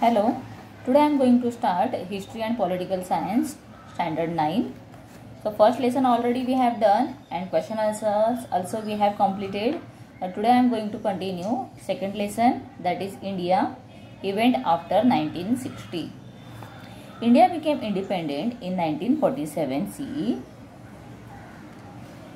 Hello, today I am going to start History and Political Science Standard 9. So first lesson already we have done and question answers also we have completed. Today I am going to continue second lesson, that is India, event after 1960. India became independent in 1947 CE.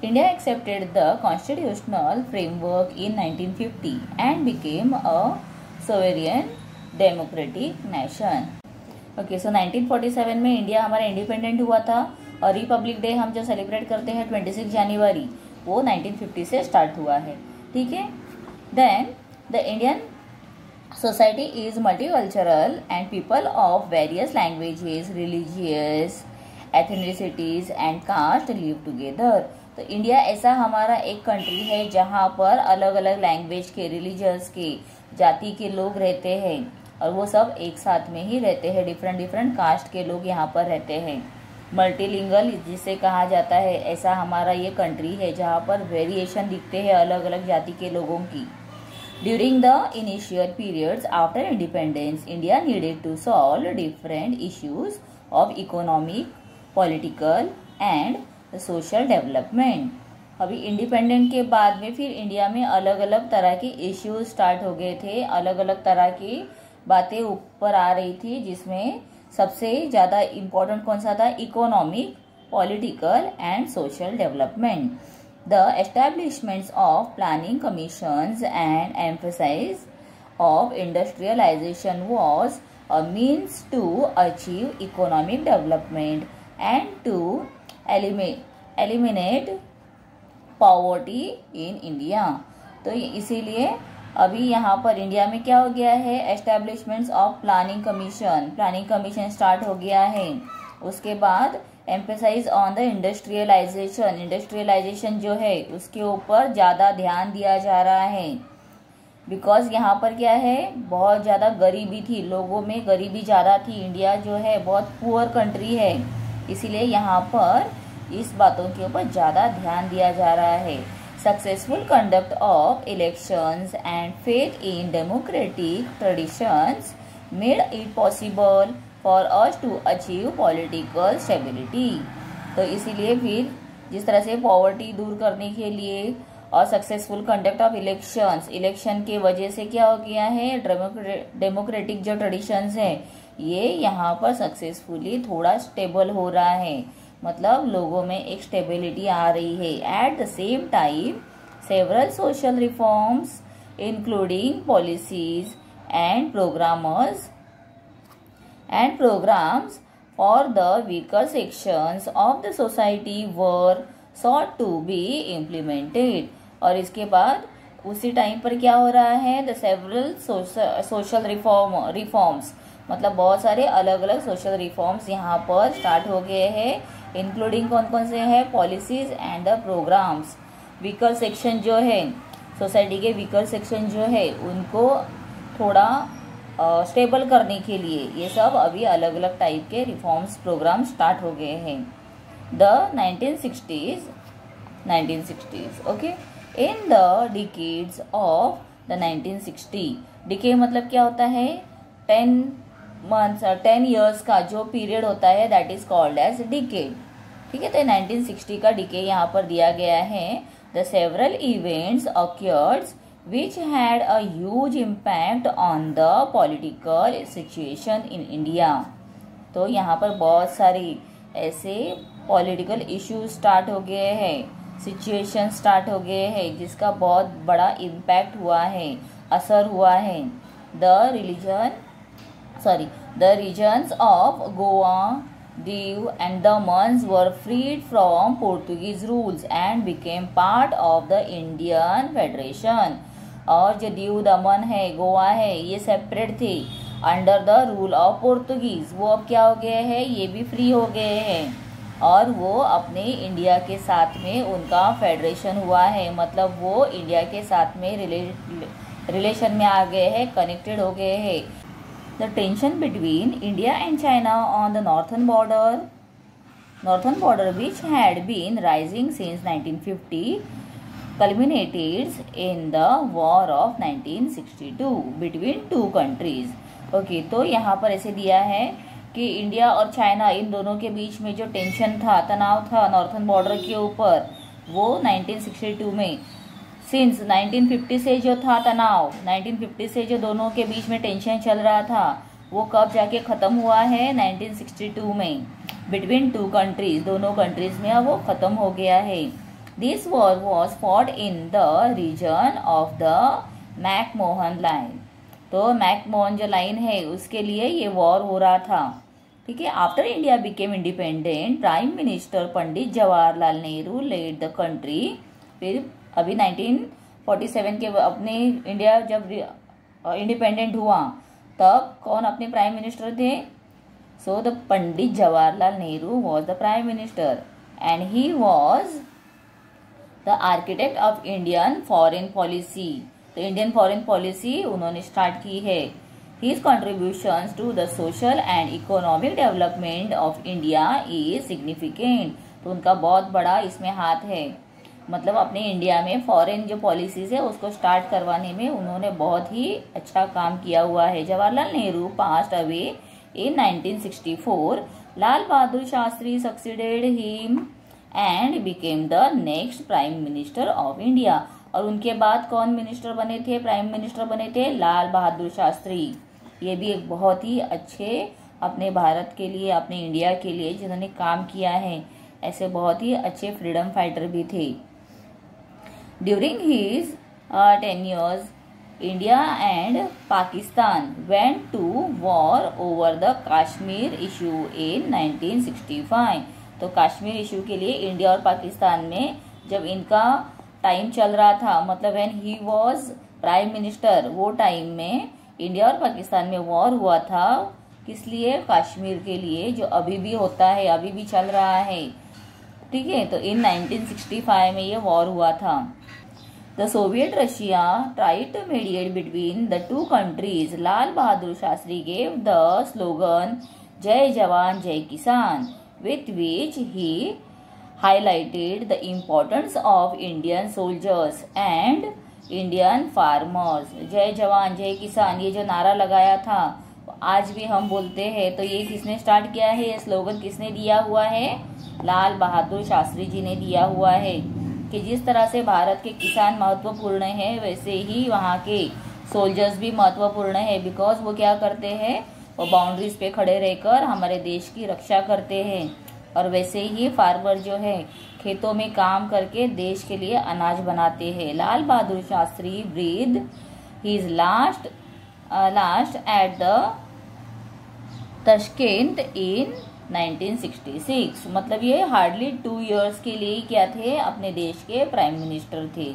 India accepted the constitutional framework in 1950 and became a sovereign democratic nation. Okay, so 1947 में India हमारा independent हुआ था और Republic day हम जो celebrate करते हैं 26 जनवरी वो 1950 से स्टार्ट हुआ है. ठीक है. Then the Indian society is multicultural and people of various languages, religious, ethnicities and caste live together. तो इंडिया ऐसा हमारा एक कंट्री है जहाँ पर अलग अलग लैंग्वेज के, रिलीजियस के, जाति के लोग रहते हैं और वो सब एक साथ में ही रहते हैं. डिफरेंट कास्ट के लोग यहाँ पर रहते हैं. मल्टीलिंगल जिसे कहा जाता है, ऐसा हमारा ये कंट्री है जहाँ पर वेरिएशन दिखते हैं अलग अलग जाति के लोगों की. During the initial periods after independence India needed to solve different issues of economic, political and social development. अभी इंडिपेंडेंट के बाद में फिर इंडिया में अलग अलग तरह के इश्यूज स्टार्ट हो गए थे, अलग अलग तरह की बातें ऊपर आ रही थी, जिसमें सबसे ज़्यादा इम्पोर्टेंट कौन सा था? Economic, political and social development. The establishments of planning commissions and emphasize of industrialization was a means to achieve economic development and to eliminate poverty in India. तो इसीलिए अभी यहाँ पर इंडिया में क्या हो गया है? Establishments of planning commission start हो गया है. उसके बाद एम्फेसाइज ऑन द इंडस्ट्रियलाइजेशन जो है उसके ऊपर ज़्यादा ध्यान दिया जा रहा है. बिकॉज यहाँ पर क्या है, बहुत ज़्यादा गरीबी थी, लोगों में गरीबी ज़्यादा थी. इंडिया जो है बहुत पुअर कंट्री है, इसीलिए यहाँ पर इस बातों के ऊपर ज़्यादा ध्यान दिया जा रहा है. Successful conduct of elections and faith in democratic traditions made it possible for us to achieve political stability. तो इसीलिए फिर जिस तरह से पॉवर्टी दूर करने के लिए और सक्सेसफुल कंडक्ट ऑफ इलेक्शन के वजह से क्या हो गया है, डेमोक्रेटिक जो ट्रेडिशंस है ये यहाँ पर सक्सेसफुली थोड़ा स्टेबल हो रहा है, मतलब लोगों में एक स्टेबिलिटी आ रही है. At the same time several social reforms including policies and programmes for the weaker sections of the society were sought to be implemented. और इसके बाद उसी टाइम पर क्या हो रहा है, द सेवरल सोशल रिफॉर्म्स मतलब बहुत सारे अलग अलग सोशल रिफॉर्म्स यहाँ पर स्टार्ट हो गए हैं, इंक्लूडिंग कौन कौन से हैं? Policies and the programmes. Weaker section जो है, सोसाइटी के वीकर सेक्शन जो है उनको थोड़ा स्टेबल करने के लिए ये सब अभी अलग अलग टाइप के रिफॉर्म्स प्रोग्राम स्टार्ट हो गए हैं. The 1960s, okay, in the decades of the 1960, decade मतलब क्या होता है? 10 months or 10 years का जो पीरियड होता है that is called as decade. ठीक है, तो 1960 का decade यहाँ पर दिया गया है. The several events occurred which had a huge impact on the political situation in India. तो यहाँ पर बहुत सारी ऐसे पॉलिटिकल इश्यूज स्टार्ट हो गए हैं, सिचुएशन स्टार्ट हो गए हैं जिसका बहुत बड़ा इम्पैक्ट हुआ है, असर हुआ है. The regions of Goa, Diu and Daman were freed from Portuguese rules and became part of the Indian federation. और जो दीव दमन है, गोवा है, ये सेपरेट थे under the rule of Portuguese. वो अब क्या हो गए हैं, ये भी फ्री हो गए हैं और वो अपने इंडिया के साथ में उनका फेडरेशन हुआ है, मतलब वो इंडिया के साथ में रिलेशन में आ गए हैं, कनेक्टेड हो गए हैं. The tension between India and China on the northern border which had been rising since 1950 culminated in the War of 1962 between two countries. Okay, तो यहाँ पर ऐसे दिया है कि इंडिया और चाइना इन दोनों के बीच में जो टेंशन था, तनाव था नॉर्थन बॉर्डर के ऊपर, वो 1962 में, सिंस 1950 से जो था तनाव, 1950 से जो दोनों के बीच में टेंशन चल रहा था, वो कब जाके ख़त्म हुआ है? 1962 में, बिटवीन टू कंट्रीज, दोनों कंट्रीज में अब वो ख़त्म हो गया है। This war was fought in the region of the McMahon line. तो मैकमोहन जो लाइन है उसके लिए ये वॉर हो रहा था, ठीक है। After India became independent, prime minister Pandit Jawaharlal Nehru led the country. फिर अभी 1947 के अपने इंडिया जब इंडिपेंडेंट हुआ तब कौन अपने प्राइम मिनिस्टर थे? So the Pandit Jawaharlal Nehru was the prime minister and he was the architect of Indian foreign policy. तो इंडियन फॉरेन पॉलिसी उन्होंने स्टार्ट की है। His contributions to the social and economic development of India is significant। तो उनका बहुत बड़ा इसमें हाथ है, मतलब अपने इंडिया में फॉरेन जो पॉलिसीज है उसको स्टार्ट करवाने में उन्होंने बहुत ही अच्छा काम किया हुआ है। Jawaharlal Nehru passed away in 1964। Lal Bahadur Shastri succeeded him and became the next prime minister of India. और उनके बाद कौन मिनिस्टर बने थे, प्राइम मिनिस्टर बने थे? लाल बहादुर शास्त्री। ये भी एक बहुत ही अच्छे अपने भारत के लिए, अपने इंडिया के लिए जिन्होंने काम किया है, ऐसे बहुत ही अच्छे फ्रीडम फाइटर भी थे। During his tenures India and Pakistan went to war over the Kashmir issue in 1965। तो कश्मीर इशू के लिए इंडिया और पाकिस्तान में जब इनका टाइम चल रहा था, मतलब when he was prime minister, वो टाइम में इंडिया और पाकिस्तान में वॉर हुआ था। किस लिए? कश्मीर के लिए, जो अभी भी होता है, अभी भी चल रहा है, ठीक है। तो इन 1965 में ये वॉर हुआ था। The Soviet Russia tried to mediate between the two countries. Lal Bahadur Shastri gave the slogan Jai Jawan जय किसान, with which he highlighted the importance of Indian soldiers and Indian farmers। जय जवान जय किसान ये जो नारा लगाया था आज भी हम बोलते हैं, तो ये किसने स्टार्ट किया है? ये स्लोगन किसने दिया हुआ है? लाल बहादुर शास्त्री जी ने दिया हुआ है कि जिस तरह से भारत के किसान महत्वपूर्ण है वैसे ही वहाँ के सोल्जर्स भी महत्वपूर्ण है। बिकॉज वो क्या करते हैं? वो बाउंड्रीज पे खड़े रहकर हमारे देश की रक्षा करते हैं। और वैसे ही फार्मर जो है खेतों में काम करके देश के लिए अनाज बनाते हैं। Lal Bahadur Shastri breathe his last at the Tashkent in 1966। मतलब ये हार्डली 2 इयर्स के लिए क्या थे? अपने देश के प्राइम मिनिस्टर थे।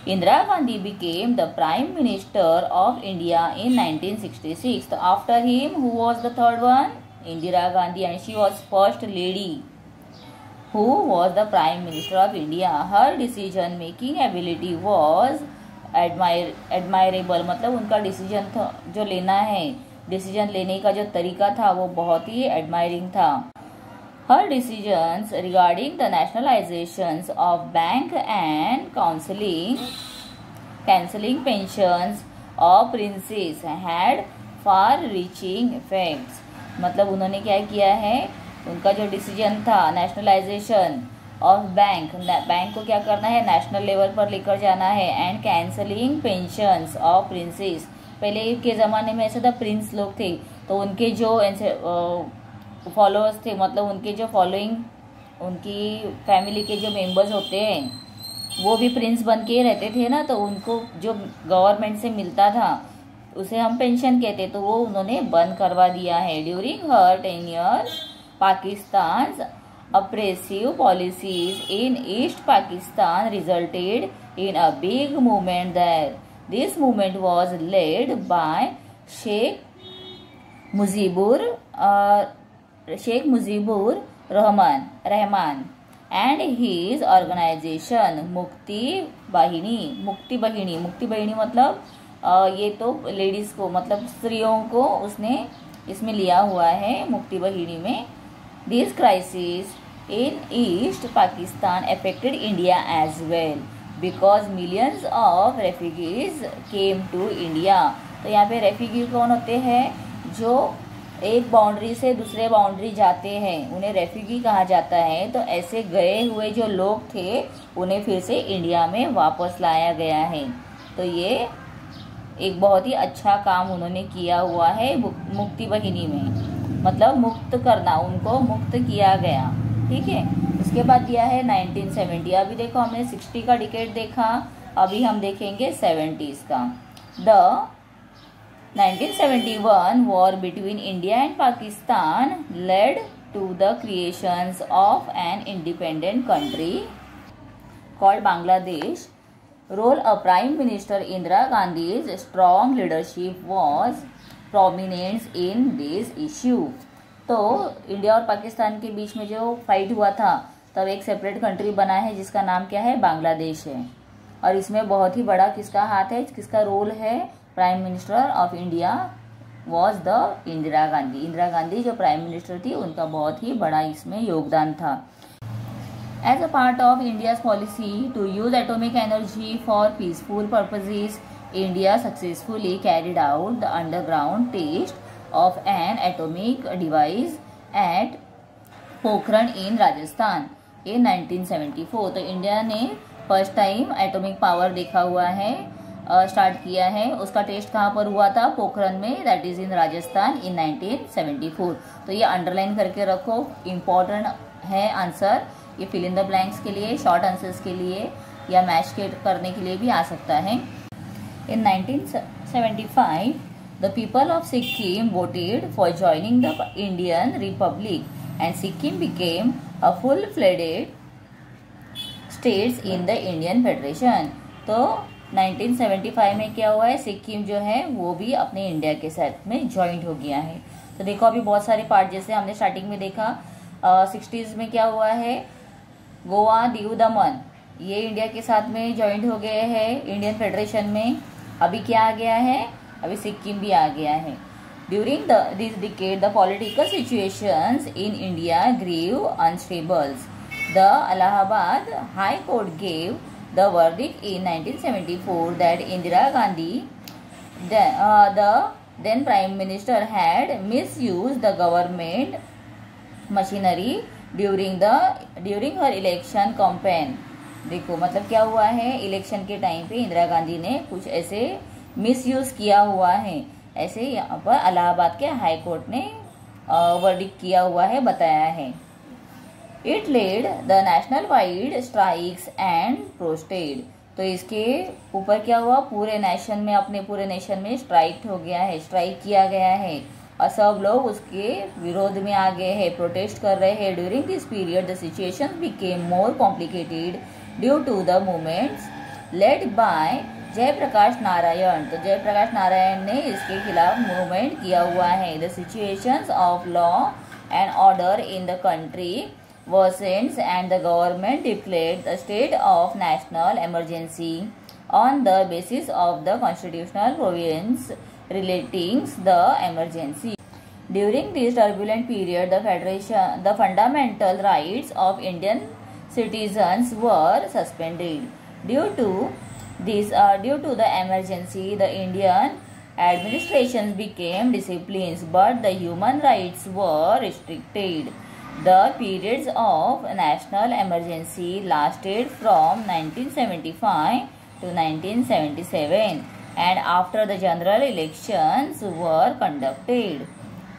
Indira Gandhi became the prime minister of India in 1966। तो after him who was the third one? Indira Gandhi, and she was first lady who was the prime minister of India। Her decision making ability was admirable। मतलब उनका decision जो लेना है, decision लेने का जो तरीका था वो बहुत ही एडमायरिंग था। Her decisions regarding the nationalizations of bank and cancelling pensions of princes had far-reaching effects। मतलब उन्होंने क्या किया है? उनका जो डिसीजन था नेशनलाइजेशन ऑफ बैंक को क्या करना है? नेशनल लेवल पर लेकर जाना है। And cancelling pensions of princess. पहले के ज़माने में ऐसे था प्रिंस लोग थे तो उनके जो फॉलोअर्स थे, मतलब उनके जो फॉलोइंग, उनकी फैमिली के जो मेंबर्स होते हैं वो भी प्रिंस बन के रहते थे ना, तो उनको जो गवर्नमेंट से मिलता था उसे हम पेंशन कहते, तो वो उन्होंने बंद करवा दिया है। During her tenure Pakistan oppressive policies in East Pakistan resulted in a big movement there. This movement was led by Sheikh Mujibur Rahman and his organisation Mukti Bahini मतलब ये तो लेडीज को, मतलब स्त्रियों को उसने इसमें लिया हुआ है मुक्ति बहिनी में। This crisis in East Pakistan affected India as well because millions of refugees came to India. तो यहाँ पे रेफ्यूजी कौन होते हैं, जो एक बाउंड्री से दूसरे बाउंड्री जाते हैं, उन्हें रेफ्यूजी कहा जाता है। तो ऐसे गए हुए जो लोग थे उन्हें फिर से इंडिया में वापस लाया गया है। तो ये एक बहुत ही अच्छा काम उन्होंने किया हुआ है मुक्ति वाहिनी में, मतलब मुक्त करना, उनको मुक्त किया गया। ठीक है, उसके बाद दिया है 1970। अभी देखो हमने 60 का डिकेड देखा, अभी हम देखेंगे 70s का। The 1971 war between India and Pakistan led to the creations of an independent country called Bangladesh. Role of Prime Minister Indira Gandhi's strong leadership was prominent in this issue. तो India और पाकिस्तान के बीच में जो fight हुआ था तब एक separate country बना है जिसका नाम क्या है, बांग्लादेश है। और इसमें बहुत ही बड़ा किसका हाथ है, किसका रोल है, prime minister of India was the Indira Gandhi. Indira Gandhi जो प्राइम मिनिस्टर थी उनका बहुत ही बड़ा इसमें योगदान था। As a part of India's policy to use atomic energy for peaceful purposes, India successfully carried out the underground test of an atomic device at Pokhran in Rajasthan in 1974। तो India ने फर्स्ट टाइम एटॉमिक पावर देखा हुआ है, start किया है। उसका test कहाँ पर हुआ था, पोखरण में, that is in Rajasthan in 1974। तो ये अंडरलाइन करके रखो, इम्पॉर्टेंट है आंसर। ये फिल इन द ब्लैंक्स के लिए, शॉर्ट आंसर्स के लिए या मैच करने के लिए भी आ सकता है। In 1975 the people of Sikkim voted for joining the Indian republic and Sikkim became a full fledged states in the Indian federation. तो 1975 में क्या हुआ है, सिक्किम जो है वो भी अपने इंडिया के साथ में ज्वाइंट हो गया है। तो देखो अभी बहुत सारे पार्ट जैसे हमने स्टार्टिंग में देखा 60s में क्या हुआ है, गोवा, दीव, दमन ये इंडिया के साथ में ज्वाइंट हो गए हैं इंडियन फेडरेशन में। अभी क्या आ गया है, अभी सिक्किम भी आ गया है। During this decade the political situations in India grew unstable. The Allahabad High Court gave the verdict in 1974 that Indira Gandhi, the then Prime Minister, had misused the government machinery during her election campaign. देखो मतलब क्या हुआ है, election के time पे इंदिरा गांधी ने कुछ ऐसे मिसयूज किया हुआ है, ऐसे यहाँ पर इलाहाबाद के हाई कोर्ट ने वर्डिक्ट किया हुआ है, बताया है। It led the national wide strikes and protest. तो इसके ऊपर क्या हुआ, पूरे नेशन में, अपने पूरे नेशन में स्ट्राइक हो गया है, स्ट्राइक किया गया है और सब लोग उसके विरोध में आ गए हैं, प्रोटेस्ट कर रहे हैं। During this period the situation became more complicated due to the movements led by Jayaprakash Narayan. तो जयप्रकाश नारायण ने इसके खिलाफ मूवमेंट किया हुआ है। The situations of law and order in the country worsened and the government declared the state of national emergency on the basis of the constitutional provisions relating the emergency. During this turbulent period, the fundamental rights of Indian citizens were suspended. Due to the emergency, the Indian administrations became disciplined, but the human rights were restricted. The periods of national emergency lasted from 1975 to 1977 and after the general elections were conducted.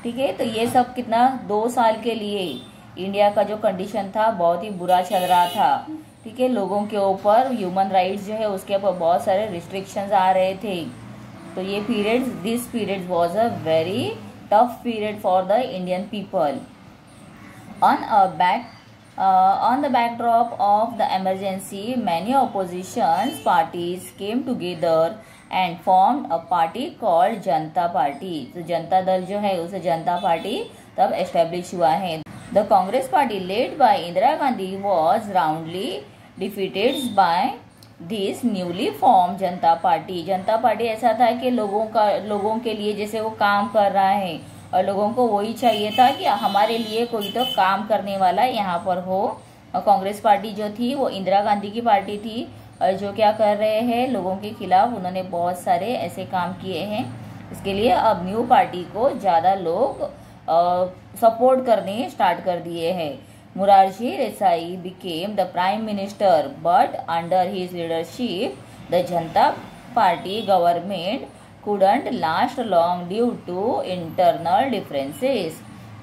ठीक है, तो ये सब कितना 2 साल के लिए India का जो कंडीशन था बहुत ही बुरा चल रहा था। ठीक है, लोगों के ऊपर ह्यूमन राइट्स जो है उसके ऊपर बहुत सारे रिस्ट्रिक्शंस आ रहे थे। तो ये this period was a very tough period for the Indian people. On the backdrop of the emergency, many opposition parties came together and formed a party called Janata party. तो जनता दल जो है उसे जनता पार्टी तब establish हुआ है। The Congress party led by Indira Gandhi was roundly defeated by this newly formed Janata party. Janata party ऐसा था कि लोगों के लिए जैसे वो काम कर रहा है और लोगों को वही चाहिए था कि हमारे लिए कोई तो काम करने वाला यहाँ पर हो। और कांग्रेस पार्टी जो थी वो इंदिरा गांधी की पार्टी थी और जो क्या कर रहे हैं, लोगों के खिलाफ उन्होंने बहुत सारे ऐसे काम किए हैं इसके लिए अब न्यू पार्टी को ज़्यादा लोग सपोर्ट करने स्टार्ट कर दिए हैं। Morarji Desai became the prime minister, but under his leadership, the Janata Party government couldn't last long due to internal differences.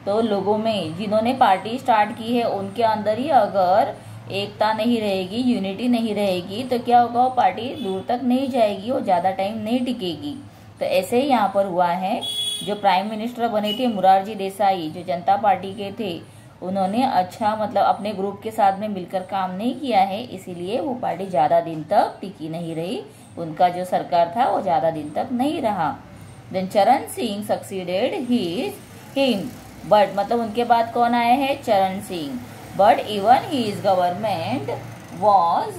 तो लोगों में जिन्होंने पार्टी स्टार्ट की है उनके अंदर ही अगर एकता नहीं रहेगी, यूनिटी नहीं रहेगी, तो क्या होगा, वो पार्टी दूर तक नहीं जाएगी, वो ज़्यादा टाइम नहीं टिकेगी। तो ऐसे ही यहाँ पर हुआ है। जो प्राइम मिनिस्टर बने थे मोरारजी देसाई, जो जनता पार्टी के थे, उन्होंने अच्छा मतलब अपने ग्रुप के साथ में मिलकर काम नहीं किया है, इसीलिए वो पार्टी ज़्यादा दिन तक टिकी नहीं रही। उनका जो सरकार था वो ज़्यादा दिन तक नहीं रहा। देन चरण सिंह सक्सीडेड हिम, बट मतलब उनके बाद कौन आए हैं, चरण Singh. But even his government was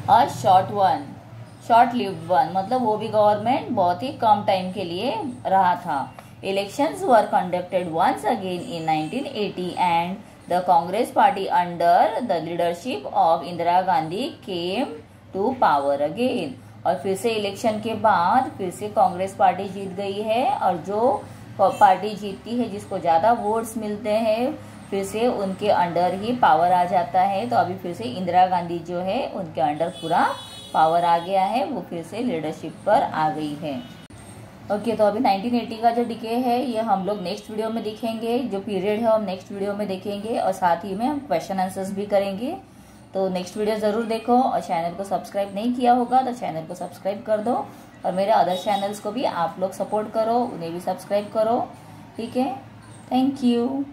a short lived one, मतलब वो भी गवर्नमेंट बहुत ही कम टाइम के लिए रहा था। Elections were conducted once again in 1980 and the Congress party under the leadership of Indira Gandhi came to power again. और फिर से इलेक्शन के बाद फिर से कांग्रेस पार्टी जीत गई है, और जो पार्टी जीतती है, जिसको ज़्यादा वोट्स मिलते हैं, फिर से उनके अंडर ही पावर आ जाता है। तो अभी फिर से इंदिरा गांधी जो है उनके अंडर पूरा पावर आ गया है, वो फिर से लीडरशिप पर आ गई है। ओके, तो अभी 1980 का जो डिके है ये हम लोग नेक्स्ट वीडियो में देखेंगे, जो पीरियड है हम नेक्स्ट वीडियो में देखेंगे, और साथ ही में हम क्वेश्चन आंसर्स भी करेंगे। तो नेक्स्ट वीडियो ज़रूर देखो, और चैनल को सब्सक्राइब नहीं किया होगा तो चैनल को सब्सक्राइब कर दो, और मेरे अदर चैनल्स को भी आप लोग सपोर्ट करो, उन्हें भी सब्सक्राइब करो। ठीक है, थैंक यू।